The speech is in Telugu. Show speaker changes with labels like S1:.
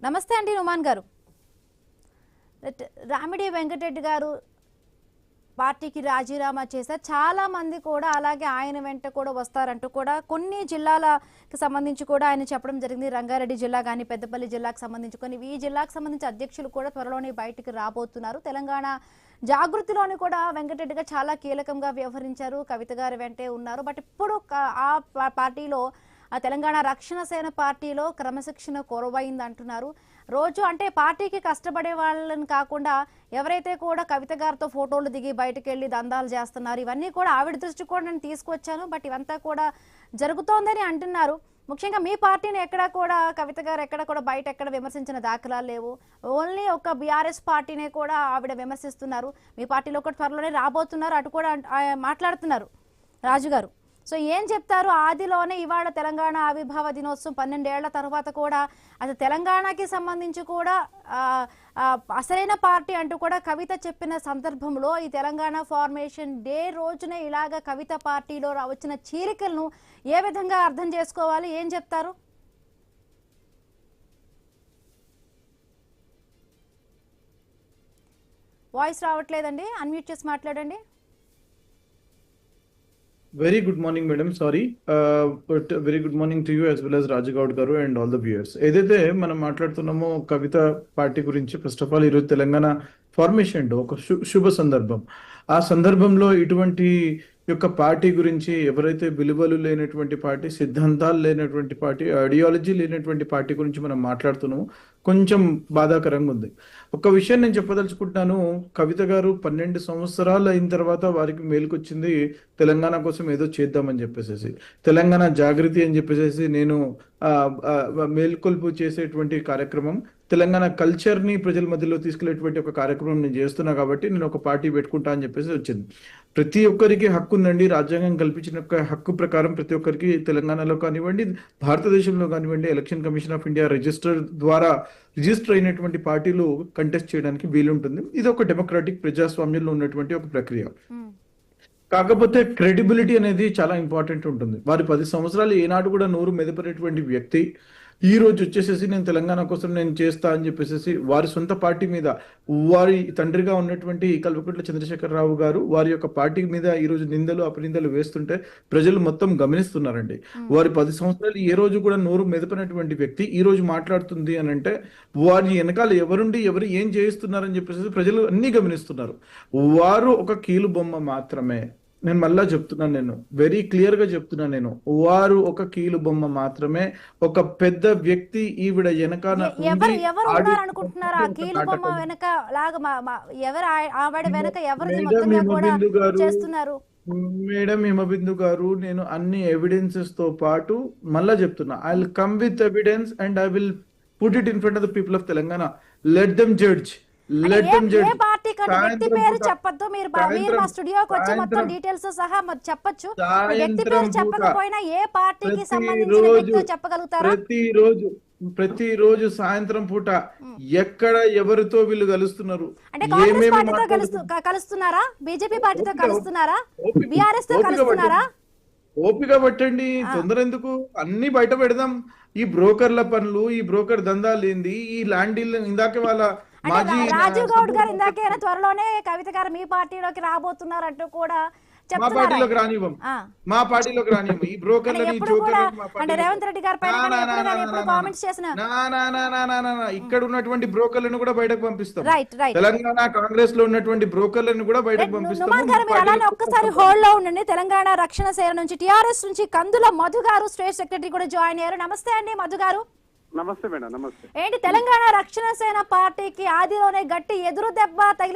S1: నమస్తే అండి నుమాన్ గారు. రామిడి వెంకటరెడ్డి గారు పార్టీకి రాజీనామా చేశారు. చాలా మంది కూడా అలాగే ఆయన వెంట కూడా వస్తారంటూ కూడా కొన్ని జిల్లాలకు సంబంధించి కూడా ఆయన చెప్పడం జరిగింది. రంగారెడ్డి జిల్లా కానీ పెద్దపల్లి జిల్లాకు సంబంధించి కొన్ని ఈ జిల్లాకు సంబంధించి అధ్యక్షులు కూడా త్వరలోనే బయటికి రాబోతున్నారు. తెలంగాణ జాగృతిలోని కూడా వెంకటరెడ్డిగా చాలా కీలకంగా వ్యవహరించారు. కవిత గారి వెంటే ఉన్నారు. బట్ ఇప్పుడు ఆ పార్టీలో ఆ తెలంగాణ రక్షణ సేన పార్టీలో క్రమశిక్షణ కొరవైంది అంటున్నారు. రోజు అంటే పార్టీకి కష్టపడే వాళ్ళని కాకుండా ఎవరైతే కూడా కవిత గారితో ఫోటోలు దిగి బయటకు వెళ్ళి దందాలు చేస్తున్నారు, ఇవన్నీ కూడా ఆవిడ దృష్టి కూడా నేను తీసుకొచ్చాను. బట్ ఇవంతా కూడా జరుగుతోందని అంటున్నారు. ముఖ్యంగా మీ పార్టీని ఎక్కడా కూడా కవిత గారు ఎక్కడ కూడా బయట ఎక్కడ విమర్శించిన దాఖలాలు లేవు. ఓన్లీ ఒక బీఆర్ఎస్ పార్టీనే కూడా ఆవిడ విమర్శిస్తున్నారు. మీ పార్టీలో కూడా త్వరలోనే రాబోతున్నారు, అటు కూడా మాట్లాడుతున్నారు రాజు గారు. సో ఏం చెప్తారు? ఆదిలోనే ఇవాళ తెలంగాణ ఆవిర్భావ దినోత్సవం 12 ఏళ్ల తర్వాత కూడా అది తెలంగాణకి సంబంధించి కూడా అసలైన పార్టీ అంటూ కూడా కవిత చెప్పిన సందర్భంలో ఈ తెలంగాణ ఫార్మేషన్ డే రోజునే ఇలాగ కవిత పార్టీలో వచ్చిన చీలికలను ఏ విధంగా అర్థం చేసుకోవాలి? ఏం చెప్తారు? వాయిస్ రావట్లేదండి, అన్మ్యూట్ చేసి మాట్లాడండి.
S2: Very good morning, madam. Sorry, but very good morning to you as well as Rajagaud garu and all the viewers. ఏదైతే మనం మాట్లాడుతున్నామో కవిత పార్టీ గురించి, ఫస్ట్ ఆఫ్ ఆల్ ఈరోజు తెలంగాణ ఫార్మేషన్ ఒక శుభ సందర్భం. ఆ సందర్భంలో ఇటువంటి యొక్క పార్టీ గురించి ఎవరైతే విలువలు లేనటువంటి పార్టీ, సిద్ధాంతాలు లేనటువంటి పార్టీ, ఐడియాలజీ లేనటువంటి పార్టీ గురించి మనం మాట్లాడుతున్నాము, కొంచెం బాధాకరంగా ఉంది. ఒక విషయం నేను చెప్పదలుచుకుంటున్నాను. కవిత గారు 12 సంవత్సరాలు అయిన తర్వాత వారికి మేలుకొచ్చింది తెలంగాణ కోసం ఏదో చేద్దామని చెప్పేసి, తెలంగాణ జాగృతి అని చెప్పేసి నేను మేల్కొల్పు చేసేటువంటి కార్యక్రమం, తెలంగాణ కల్చర్ ని ప్రజల మధ్యలో తీసుకెళ్లేటువంటి ఒక కార్యక్రమం నేను చేస్తున్నా కాబట్టి నేను ఒక పార్టీ పెట్టుకుంటా అని చెప్పేసి వచ్చింది. ప్రతి ఒక్కరికి హక్కు ఉందండి. రాజ్యాంగం కల్పించిన హక్కు ప్రకారం ప్రతి ఒక్కరికి తెలంగాణలో కానివ్వండి, భారతదేశంలో కానివ్వండి, election commission of India register అయినటువంటి పార్టీలు కంటెస్ట్ చేయడానికి వీలుంటుంది. ఇది ఒక డెమోక్రాటిక్ ప్రజాస్వామ్యంలో ఉన్నటువంటి ఒక ప్రక్రియ. కాకపోతే క్రెడిబిలిటీ అనేది చాలా ఇంపార్టెంట్ ఉంటుంది. వారి 10 సంవత్సరాలు ఏనాడు కూడా నోరు మెదపరేటువంటి వ్యక్తి ఈ రోజు వచ్చేసేసి నేను తెలంగాణ కోసం నేను చేస్తా అని చెప్పేసి వారి సొంత పార్టీ మీద, వారి తండ్రిగా ఉన్నటువంటి కల్వకుంట్ల చంద్రశేఖరరావు గారు వారి యొక్క పార్టీ మీద ఈ రోజు నిందలు అపనిందలు వేస్తుంటే ప్రజలు మొత్తం గమనిస్తున్నారండి. వారి 10 సంవత్సరాలు ఏ రోజు కూడా నోరు మెదపనటువంటి వ్యక్తి ఈ రోజు మాట్లాడుతుంది అని అంటే వారి వెనకాల ఎవరుండి ఎవరు ఏం చేయిస్తున్నారని చెప్పేసి ప్రజలు అన్ని గమనిస్తున్నారు. వారు ఒక కీలు బొమ్మ మాత్రమే. నేను మళ్ళా చెప్తున్నాను, నేను వెరీ క్లియర్ గా చెప్తున్నాను, నేను వారు ఒక కీలు బొమ్మ మాత్రమే. ఒక పెద్ద వ్యక్తి ఈవిడ వెనకాల మేడం హిమబిందు గారు, నేను అన్ని ఎవిడెన్సెస్ తో పాటు మళ్ళా చెప్తున్నా, I will come with evidence and I will put it in front of the people of Telangana. Let them judge.
S1: వ్యక్తి పేరు చెప్పొద్దు. మీరు మా స్టూడియోకి వచ్చి మొత్తం డీటెయిల్స్ సహా చెప్పొచ్చు. వ్యక్తి పేరు చెప్పకపోయినా ఏ పార్టీకి సంబంధించిన వ్యక్తి చెప్పగలుగుతారా?
S2: ప్రతిరోజు సాయంత్రం పూట ఎక్కడ ఎవరితో వీళ్ళు కలుస్తున్నారు?
S1: అంటే కాంగ్రెస్ పార్టీతో కలుస్తున్నారా? బీజేపీ పార్టీతో కలుస్తున్నారా? బీఆర్ఎస్ తో కలుస్తున్నారా?
S2: ఓపిక పట్టండి, తొందర ఎందుకు? అన్ని బయట పెడదాం. ఈ బ్రోకర్ల పనులు, ఈ బ్రోకర్ దందాలు ఏంది, ఈ ల్యాండ్ డీల్ ఇందాక వాళ్ళ
S1: రాజీవ్ గౌడ్ గారు ఇందాకే త్వరలోనే కవిత గారు మీ పార్టీలోకి రాబోతున్నారు అంటూ కూడా
S2: మా పార్టీలోకి రానివ్వం. ఈ బ్రోకర్లని
S1: రేవంత్ రెడ్డి గారు
S2: ఇక్కడ ఉన్నటువంటి బ్రోకర్లను కూడా బయటకు పంపిస్తాం. తెలంగాణ కాంగ్రెస్ లో ఉన్నటువంటి బ్రోకర్లను కూడా బయటకు పంపిస్తాం.
S1: ఒక్కసారి హోల్డ్ లో ఉండండి. తెలంగాణ రక్షణ సేన నుంచి టిఆర్ఎస్ నుంచి కందుల మధు గారు స్టేట్ సెక్రటరీ కూడా జాయిన్ అయ్యారు. నమస్తే అండి మధు గారు.
S3: నమస్తే మేడం. నమస్తే.
S1: ఏంటి తెలంగాణ రక్షణ సేన పార్టీకి ఆదిలోనే గట్టి ఎదురు దెబ్బ తగిలి